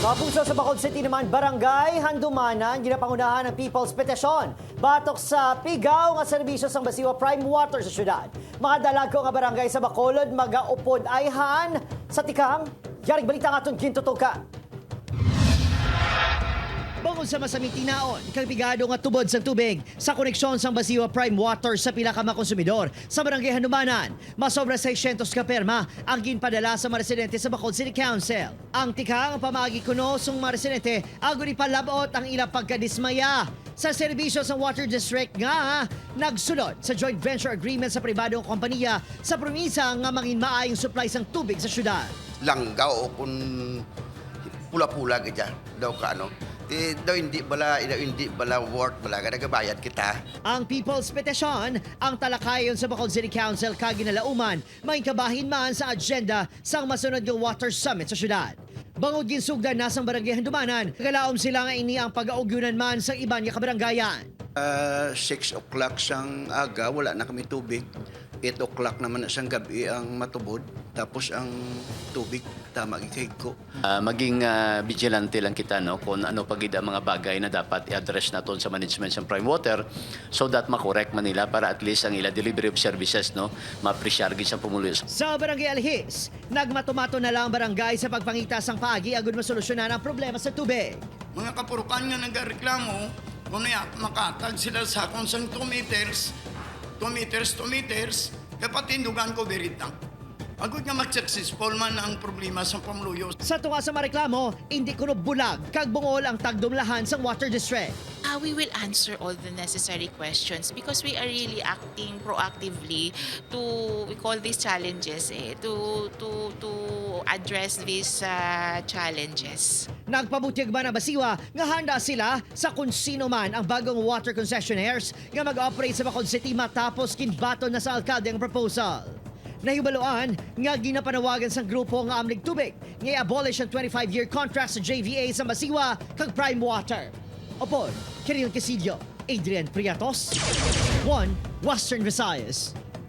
Mapuso sa Bacolod City naman, Barangay Handumanan, ginapangunahan ng People's Petition. Batok sa pigaw nga serbisyo sang Basiwa Prime Water sa syudad. Mga dalagko nga barangay sa Bacolod, magaupod ayhan sa tikang. Yaring balita nga itong gintutuka. Bangod sa masaming tinaon, kagpigado nga tubod sa tubig sa koneksyon sang Basiwa Prime Water sa pila ka mga konsumidor sa Barangay Handumanan. Masobra 600 ka perma ang ginpadala sa mga residente sa Bacolod City Council. Ang tikang pamagi kuno sung mga residente ago ni palabot ang ilang pagkadismaya sa serbisyo sa Water District nga nagsunod sa joint venture agreement sa pribadong kompanya sa probinsya nga mangin maayong supply sang tubig sa syudad. Langgaw o kung pula-pula gadya daw ka ano. Daw hindi bala worth bala ka nagabayad kita. Ang People's Petition ang talakayon sa Bacolod City Council kaginalauman may kabahin man sa agenda sang masunod ng Water Summit sa syudad. Bangod ginsugdan na sang Barangay Handumanan, kagalaom sila nga ini ang pag-augyunan man sa iban nga kabaranggayan. 6 o'clock sang aga, wala na kami tubig. 8 o'clock naman na siyang gabi ang matubod. Tapos ang tubig, tama gikig ko. Maging vigilante lang kita no, kung ano pagid ang mga bagay na dapat i-address naton sa management ng Prime Water so that makorek man nila para at least ang ila delivery of services no, ma-appreciate sa pumulo. Sa Barangay Alhis, nagmatumato na lang ang barangay sa pagpangita sang paagi agud masolusyonan ang problema sa tubig. Mga kapurukan nga nagreklamo, kung makatag sila sa konsang 2 meters, dapat tindugan ko beritang. Agud nga mag-successful man ang problema sa pamuluyo. Sa tunga sa mareklamo, hindi kuno bulag kag bungol ang tagdumlahan sa Water District. We will answer all the necessary questions because we are really acting proactively to, we call these challenges, to address these challenges. Nagpabutyag ba na Basiwa nga handa sila sa kung sino man ang bagong water concessionaires nga mag-operate sa Bacolod City matapos kinbaton na sa alkalde ang proposal. Nahibaluan nga ginapanawagan sa grupo nga amlig tubig nga abolish ang 25-year contract sa JVA sa Basiwa kag Prime Water. Opon, Kiril Casillo, Adrian Priatos, 1 Western Visayas.